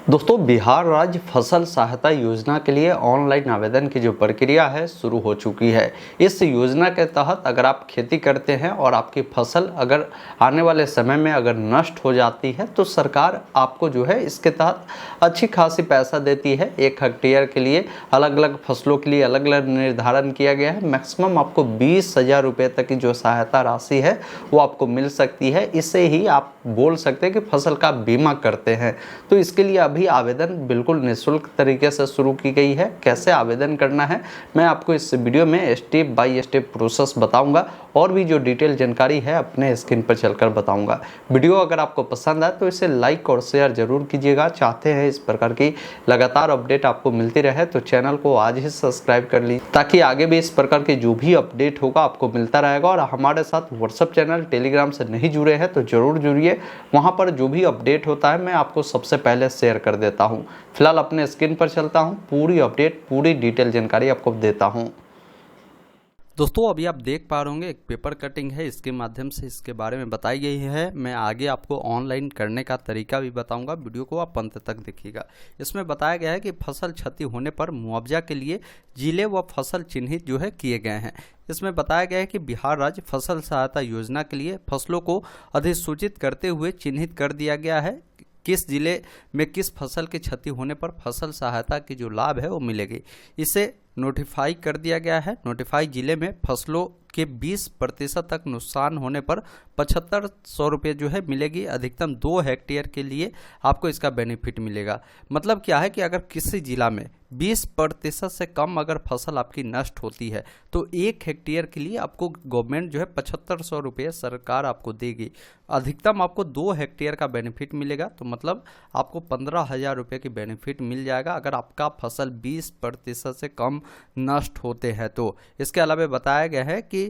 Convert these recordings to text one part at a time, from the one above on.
दोस्तों, बिहार राज्य फसल सहायता योजना के लिए ऑनलाइन आवेदन की जो प्रक्रिया है शुरू हो चुकी है। इस योजना के तहत अगर आप खेती करते हैं और आपकी फसल अगर आने वाले समय में अगर नष्ट हो जाती है तो सरकार आपको जो है इसके तहत अच्छी खासी पैसा देती है। 1 हेक्टेयर के लिए अलग अलग फसलों के लिए अलग अलग निर्धारण किया गया है। मैक्सिमम आपको 20,000 रुपये तक की जो सहायता राशि है वो आपको मिल सकती है। इससे ही आप बोल सकते हैं कि फसल का बीमा करते हैं। तो इसके लिए अभी आवेदन बिल्कुल निःशुल्क तरीके से शुरू की गई है। कैसे आवेदन करना है मैं आपको इस वीडियो में स्टेप बाय स्टेप प्रोसेस बताऊंगा और भी जो डिटेल जानकारी है अपने स्क्रीन पर चलकर बताऊंगा। वीडियो अगर आपको पसंद आए तो इसे लाइक और शेयर जरूर कीजिएगा। चाहते हैं इस प्रकार की लगातार अपडेट आपको मिलती रहे तो चैनल को आज ही सब्सक्राइब कर लीजिए ताकि आगे भी इस प्रकार के जो भी अपडेट होगा आपको मिलता रहेगा। और हमारे साथ व्हाट्सएप चैनल टेलीग्राम से नहीं जुड़े हैं तो जरूर जुड़िए। वहाँ पर जो भी अपडेट होता है मैं आपको सबसे पहले शेयर कर देता हूँ। फिलहाल अपने स्क्रीन पर चलता हूँ, पूरी अपडेट पूरी डिटेल जानकारी आपको देता हूँ। दोस्तों, अभी आप देख पा रहे होंगे एक पेपर कटिंग है, इसके माध्यम से इसके बारे में बताई गई है। मैं आगे आपको ऑनलाइन करने का तरीका भी बताऊंगा, वीडियो को आप अंत तक देखिएगा। इसमें बताया गया है कि फसल क्षति होने पर मुआवजा के लिए जिले व फसल चिन्हित जो है किए गए हैं। इसमें बताया गया है कि बिहार राज्य फसल सहायता योजना के लिए फसलों को अधिसूचित करते हुए चिन्हित कर दिया गया है किस जिले में किस फसल की क्षति होने पर फसल सहायता की जो लाभ है वो मिलेगी। इसे नोटिफाई कर दिया गया है। नोटिफाई जिले में फसलों के 20% तक नुकसान होने पर 7500 रुपये जो है मिलेगी। अधिकतम 2 हेक्टेयर के लिए आपको इसका बेनिफिट मिलेगा। मतलब क्या है कि अगर किसी जिला में 20% से कम अगर फसल आपकी नष्ट होती है तो 1 हेक्टेयर के लिए आपको गवर्नमेंट जो है 7500 रुपये सरकार आपको देगी। अधिकतम आपको 2 हेक्टेयर का बेनिफिट मिलेगा तो मतलब आपको 15,000 रुपये की बेनिफिट मिल जाएगा अगर आपका फसल 20% से कम नष्ट होते हैं तो। इसके अलावा बताया गया है कि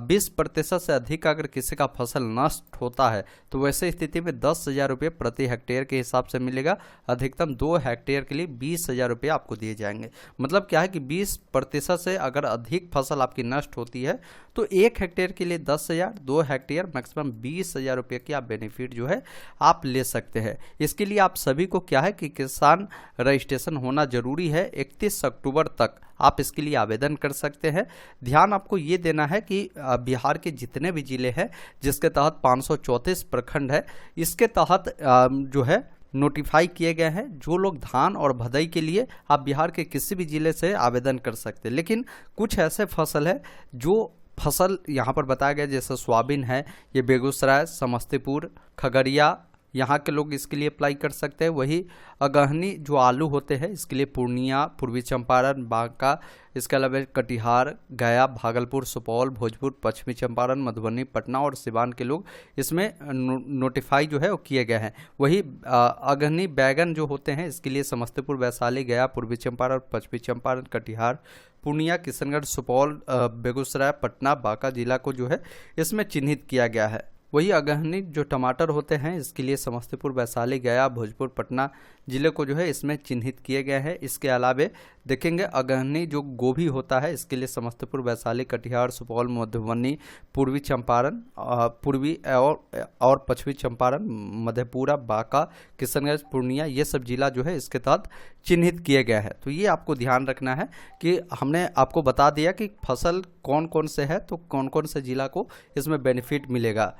20% से अधिक अगर किसी का फसल नष्ट होता है तो वैसे स्थिति में 10,000 रुपये प्रति हेक्टेयर के हिसाब से मिलेगा। अधिकतम 2 हेक्टेयर के लिए 20,000 रुपये आपको दिए जाएंगे। मतलब क्या है कि 20% से अगर अधिक फसल आपकी नष्ट होती है तो 1 हेक्टेयर के लिए 10,000, 2 हेक्टेयर मैक्सिमम 20,000 रुपये की आप बेनिफिट जो है आप ले सकते हैं। इसके लिए आप सभी को क्या है कि किसान रजिस्ट्रेशन होना जरूरी है। 31 अक्टूबर तक आप इसके लिए आवेदन कर सकते हैं। ध्यान आपको ये देना है कि बिहार के जितने भी जिले हैं जिसके तहत 534 प्रखंड है, इसके तहत जो है नोटिफाई किए गए हैं। जो लोग धान और भदई के लिए आप बिहार के किसी भी जिले से आवेदन कर सकते हैं। लेकिन कुछ ऐसे फसल है जो फसल यहाँ पर बताया गया जैसे सोयाबीन है, ये बेगूसराय, समस्तीपुर, खगड़िया यहाँ के लोग इसके लिए अप्लाई कर सकते हैं। वही अगहनी जो आलू होते हैं इसके लिए पूर्णिया, पूर्वी चंपारण, बांका, इसके अलावा कटिहार, गया, भागलपुर, सुपौल, भोजपुर, पश्चिमी चंपारण, मधुबनी, पटना और सिवान के लोग इसमें नोटिफाई जो है वो किए गए हैं। वही अगहनी बैगन जो होते हैं इसके लिए समस्तीपुर, वैशाली, गया, पूर्वी चंपारण, पश्चिमी चंपारण, कटिहार, पूर्णिया, किशनगढ़, सुपौल, बेगूसराय, पटना, बांका जिला को जो है इसमें चिन्हित किया गया है। वही अगहनी जो टमाटर होते हैं इसके लिए समस्तीपुर, वैशाली, गया, भोजपुर, पटना जिले को जो है इसमें चिन्हित किए गए हैं। इसके अलावे देखेंगे अगहनी जो गोभी होता है इसके लिए समस्तीपुर, वैशाली, कटिहार, सुपौल, मधुबनी, पूर्वी चंपारण, पूर्वी और पश्चिमी चंपारण, मधेपुरा, बांका, किशनगंज, पूर्णिया, ये सब जिला जो है इसके तहत चिन्हित किए गए हैं। तो ये आपको ध्यान रखना है कि हमने आपको बता दिया कि फसल कौन कौन से है तो कौन कौन से जिला को इसमें बेनिफिट मिलेगा।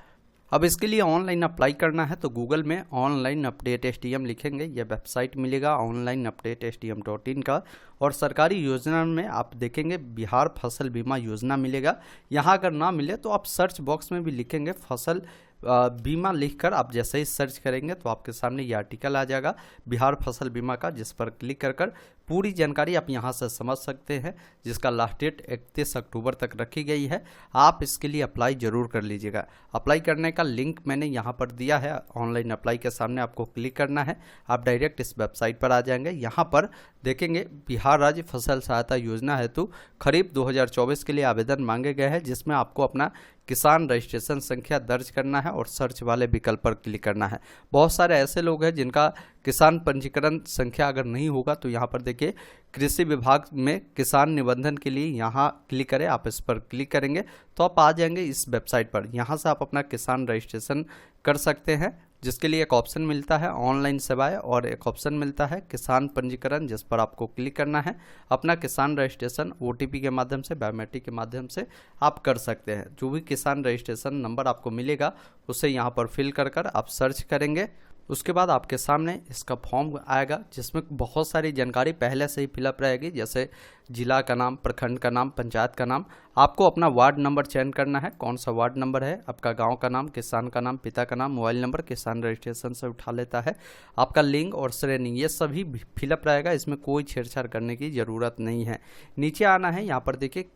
अब इसके लिए ऑनलाइन अप्लाई करना है तो गूगल में ऑनलाइन अपडेट STM लिखेंगे, यह वेबसाइट मिलेगा ऑनलाइन अपडेट STM.in का। और सरकारी योजना में आप देखेंगे बिहार फसल बीमा योजना मिलेगा। यहाँ अगर ना मिले तो आप सर्च बॉक्स में भी लिखेंगे फसल बीमा लिखकर आप जैसे ही सर्च करेंगे तो आपके सामने ये आर्टिकल आ जाएगा बिहार फसल बीमा का, जिस पर क्लिक कर पूरी जानकारी आप यहाँ से समझ सकते हैं, जिसका लास्ट डेट 31 अक्टूबर तक रखी गई है। आप इसके लिए अप्लाई जरूर कर लीजिएगा। अप्लाई करने का लिंक मैंने यहाँ पर दिया है। ऑनलाइन अप्लाई के सामने आपको क्लिक करना है, आप डायरेक्ट इस वेबसाइट पर आ जाएंगे। यहाँ पर देखेंगे बिहार राज्य फसल सहायता योजना हेतु खरीफ 2024 के लिए आवेदन मांगे गए हैं, जिसमें आपको अपना किसान रजिस्ट्रेशन संख्या दर्ज करना है और सर्च वाले विकल्प पर क्लिक करना है। बहुत सारे ऐसे लोग हैं जिनका किसान पंजीकरण संख्या अगर नहीं होगा तो यहाँ पर देखिए कृषि विभाग में किसान निबंधन के लिए यहाँ क्लिक करें। आप इस पर क्लिक करेंगे तो आप आ जाएंगे इस वेबसाइट पर। यहाँ से आप अपना किसान रजिस्ट्रेशन कर सकते हैं, जिसके लिए एक ऑप्शन मिलता है ऑनलाइन सेवाएं और एक ऑप्शन मिलता है किसान पंजीकरण, जिस पर आपको क्लिक करना है। अपना किसान रजिस्ट्रेशन OTP के माध्यम से, बायोमेट्रिक के माध्यम से आप कर सकते हैं। जो भी किसान रजिस्ट्रेशन नंबर आपको मिलेगा उसे यहाँ पर फिल कर आप सर्च करेंगे। उसके बाद आपके सामने इसका फॉर्म आएगा जिसमें बहुत सारी जानकारी पहले से ही फिलअप रहेगी, जैसे जिला का नाम, प्रखंड का नाम, पंचायत का नाम। आपको अपना वार्ड नंबर चयन करना है, कौन सा वार्ड नंबर है, आपका गांव का नाम, किसान का नाम, पिता का नाम, मोबाइल नंबर किसान रजिस्ट्रेशन से उठा लेता है, आपका लिंग और श्रेणी, ये सभी फिलअप रहेगा। इसमें कोई छेड़छाड़ करने की ज़रूरत नहीं है। नीचे आना है, यहाँ पर देखिए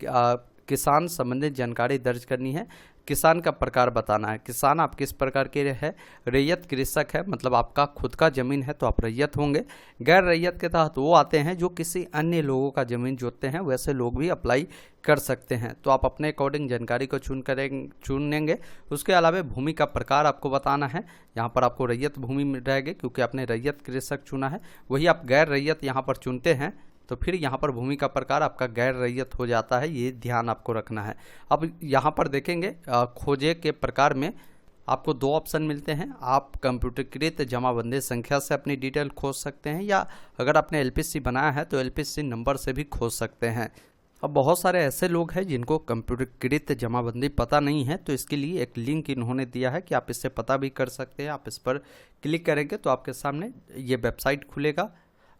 किसान संबंधित जानकारी दर्ज करनी है। किसान का प्रकार बताना है, किसान आप किस प्रकार के है। रैयत कृषक है, मतलब आपका खुद का जमीन है तो आप रैयत होंगे। गैर रैयत के तहत वो आते हैं जो किसी अन्य लोगों का जमीन जोतते हैं, वैसे लोग भी अप्लाई कर सकते हैं। तो आप अपने अकॉर्डिंग जानकारी को चुनेंगे। उसके अलावा भूमि का प्रकार आपको बताना है। यहाँ पर आपको रैयत भूमि रहेगी क्योंकि आपने रैयत कृषक चुना है। वही आप गैर रैयत यहाँ पर चुनते हैं तो फिर यहाँ पर भूमि का प्रकार आपका गैर रैयत हो जाता है, ये ध्यान आपको रखना है। अब यहाँ पर देखेंगे खोजे के प्रकार में आपको 2 ऑप्शन मिलते हैं। आप कंप्यूटरीकृत जमाबंदी संख्या से अपनी डिटेल खोज सकते हैं, या अगर आपने LPC बनाया है तो LPC नंबर से भी खोज सकते हैं। अब बहुत सारे ऐसे लोग हैं जिनको कंप्यूटरीकृत जमाबंदी पता नहीं है, तो इसके लिए एक लिंक इन्होंने दिया है कि आप इससे पता भी कर सकते हैं। आप इस पर क्लिक करेंगे तो आपके सामने ये वेबसाइट खुलेगा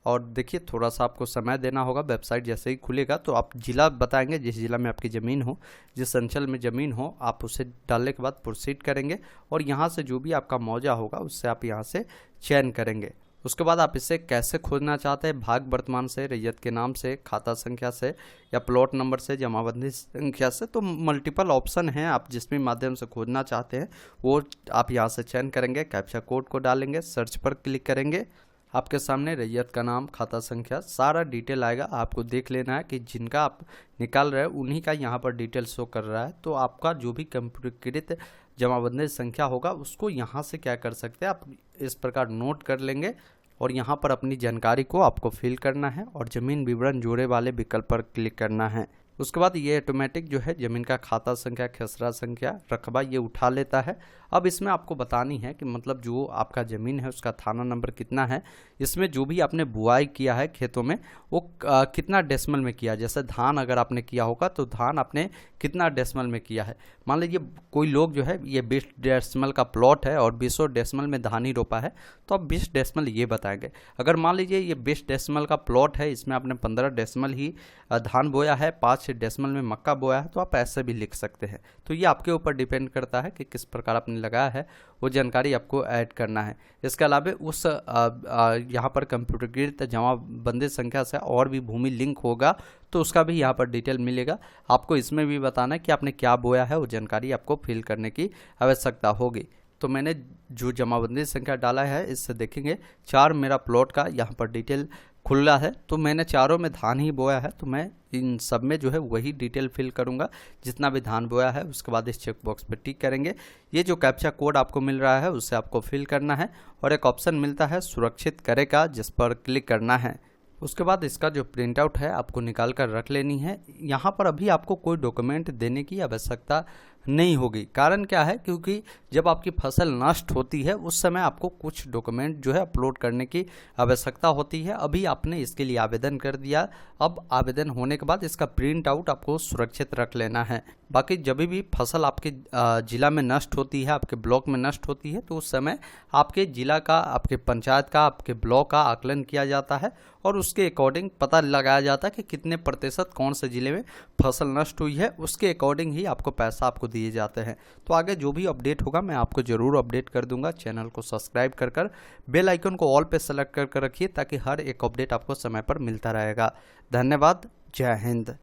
और देखिए थोड़ा सा आपको समय देना होगा। वेबसाइट जैसे ही खुलेगा तो आप जिला बताएंगे, जिस जिला में आपकी ज़मीन हो, जिस अंचल में ज़मीन हो, आप उसे डालने के बाद प्रोसीड करेंगे और यहाँ से जो भी आपका मौजा होगा उससे आप यहाँ से चयन करेंगे। उसके बाद आप इसे कैसे खोजना चाहते हैं, भाग वर्तमान से, रैयत के नाम से, खाता संख्या से, या प्लॉट नंबर से, जमाबंदी संख्या से, तो मल्टीपल ऑप्शन हैं। आप जिस भी माध्यम से खोजना चाहते हैं वो आप यहाँ से चयन करेंगे। कैप्चा कोड को डालेंगे, सर्च पर क्लिक करेंगे। आपके सामने रैयत का नाम, खाता संख्या, सारा डिटेल आएगा। आपको देख लेना है कि जिनका आप निकाल रहे हैं उन्हीं का यहाँ पर डिटेल शो कर रहा है। तो आपका जो भी कंप्यूटरीकृत जमाबंदी संख्या होगा उसको यहाँ से क्या कर सकते हैं, आप इस प्रकार नोट कर लेंगे और यहाँ पर अपनी जानकारी को आपको फिल करना है और ज़मीन विवरण जोड़े वाले विकल्प पर क्लिक करना है। उसके बाद ये ऑटोमेटिक जो है ज़मीन का खाता संख्या, खसरा संख्या, रकबा ये उठा लेता है। अब इसमें आपको बतानी है कि मतलब जो आपका ज़मीन है उसका थाना नंबर कितना है, इसमें जो भी आपने बुआई किया है खेतों में वो कितना डेसिमल में किया। जैसे धान अगर आपने किया होगा तो धान आपने कितना डेसिमल में किया है। मान लीजिए कोई लोग जो है ये 20 डेसिमल का प्लॉट है और 20 डेसिमल में धान ही रोपा है तो आप 20 डेसिमल ये बताएंगे। अगर मान लीजिए ये 20 डेसिमल का प्लॉट है, इसमें आपने 15 डेसिमल ही धान बोया है, 5 डेसिमल में मक्का बोया है, तो आप ऐसे भी लिख सकते हैं। तो ये आपके ऊपर डिपेंड करता है कि किस प्रकार आपने लगाया है, वो जानकारी आपको ऐड करना है। इसके अलावा उस यहाँ पर कंप्यूटरीकृत जमाबंदी संख्या से और भी भूमि लिंक होगा तो उसका भी यहाँ पर डिटेल मिलेगा। आपको इसमें भी बताना है कि आपने क्या बोया है, वो जानकारी आपको फिल करने की आवश्यकता होगी। तो मैंने जो जमाबंदी संख्या डाला है इससे देखेंगे 4 मेरा प्लॉट का यहाँ पर डिटेल खुला है, तो मैंने चारों में धान ही बोया है, तो मैं इन सब में जो है वही डिटेल फिल करूंगा जितना भी धान बोया है। उसके बाद इस चेक बॉक्स पर टिक करेंगे। ये जो कैप्चा कोड आपको मिल रहा है उससे आपको फिल करना है और एक ऑप्शन मिलता है सुरक्षित करे का, जिस पर क्लिक करना है। उसके बाद इसका जो प्रिंट आउट है आपको निकाल कर रख लेनी है। यहाँ पर अभी आपको कोई डॉक्यूमेंट देने की आवश्यकता नहीं होगी। कारण क्या है, क्योंकि जब आपकी फसल नष्ट होती है उस समय आपको कुछ डॉक्यूमेंट जो है अपलोड करने की आवश्यकता होती है। अभी आपने इसके लिए आवेदन कर दिया, अब आवेदन होने के बाद इसका प्रिंट आउट आपको सुरक्षित रख लेना है। बाकी जब भी फसल आपके ज़िला में नष्ट होती है, आपके ब्लॉक में नष्ट होती है, तो उस समय आपके ज़िला का, आपके पंचायत का, आपके ब्लॉक का आकलन किया जाता है और उसके अकॉर्डिंग पता लगाया जाता है कि कितने प्रतिशत कौन से ज़िले में फसल नष्ट हुई है, उसके अकॉर्डिंग ही आपको पैसा आपको दिए जाते हैं। तो आगे जो भी अपडेट होगा मैं आपको ज़रूर अपडेट कर दूंगा। चैनल को सब्सक्राइब कर बेल आइकन को ऑल पे सेलेक्ट कर रखिए ताकि हर एक अपडेट आपको समय पर मिलता रहेगा। धन्यवाद। जय हिंद।